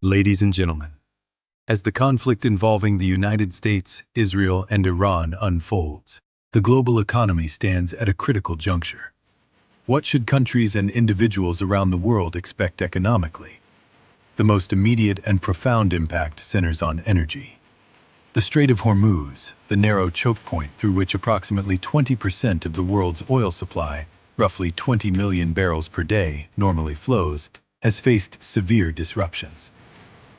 Ladies and gentlemen, as the conflict involving the United States, Israel, and Iran unfolds, the global economy stands at a critical juncture. What should countries and individuals around the world expect economically? The most immediate and profound impact centers on energy. The Strait of Hormuz, the narrow choke point through which approximately 20% of the world's oil supply, roughly 20 million barrels per day, normally flows, has faced severe disruptions.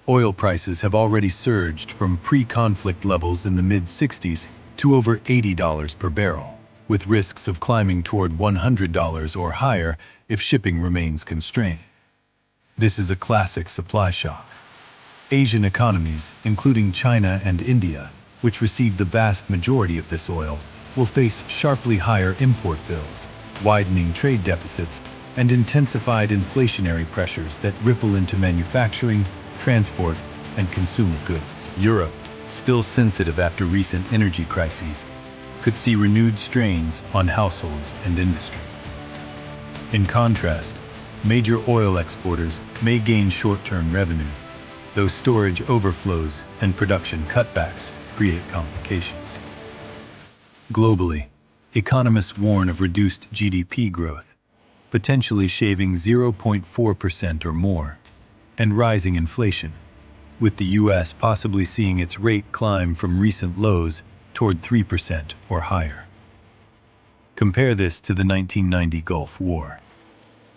Oil prices have already surged from pre-conflict levels in the mid-60s to over $80 per barrel, with risks of climbing toward $100 or higher if shipping remains constrained. This is a classic supply shock. Asian economies, including China and India, which receive the vast majority of this oil, will face sharply higher import bills, widening trade deficits, and intensified inflationary pressures that ripple into manufacturing, transport, and consumer goods. Europe, still sensitive after recent energy crises, could see renewed strains on households and industry. In contrast, major oil exporters may gain short-term revenue, though storage overflows and production cutbacks create complications. Globally, economists warn of reduced GDP growth, potentially shaving 0.4% or more, and rising inflation, with the U.S. possibly seeing its rate climb from recent lows toward 3% or higher. Compare this to the 1990 Gulf War.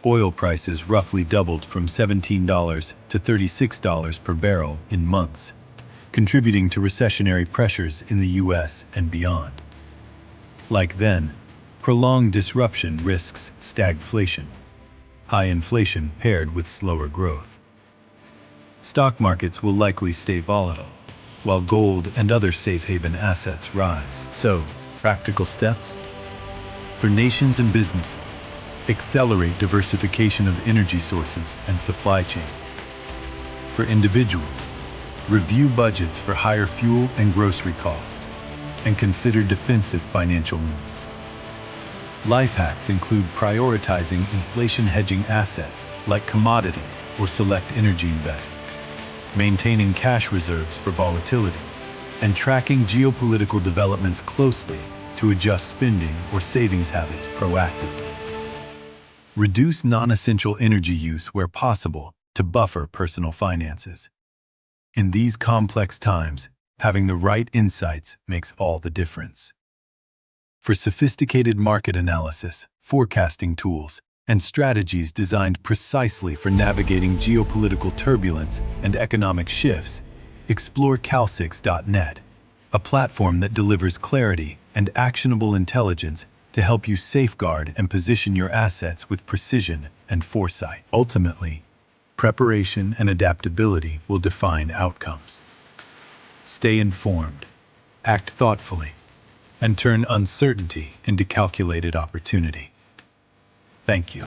Oil prices roughly doubled from $17 to $36 per barrel in months, contributing to recessionary pressures in the U.S. and beyond. Like then, prolonged disruption risks stagflation, high inflation paired with slower growth. Stock markets will likely stay volatile, while gold and other safe haven assets rise. So, practical steps? For nations and businesses, accelerate diversification of energy sources and supply chains. For individuals, review budgets for higher fuel and grocery costs, and consider defensive financial moves. Life hacks include prioritizing inflation hedging assets like commodities or select energy investments, maintaining cash reserves for volatility, and tracking geopolitical developments closely to adjust spending or savings habits proactively. Reduce non-essential energy use where possible to buffer personal finances. In these complex times, having the right insights makes all the difference. For sophisticated market analysis, forecasting tools, and strategies designed precisely for navigating geopolitical turbulence and economic shifts, explore Calcix.net, a platform that delivers clarity and actionable intelligence to help you safeguard and position your assets with precision and foresight. Ultimately, preparation and adaptability will define outcomes. Stay informed, act thoughtfully, and turn uncertainty into calculated opportunity. Thank you.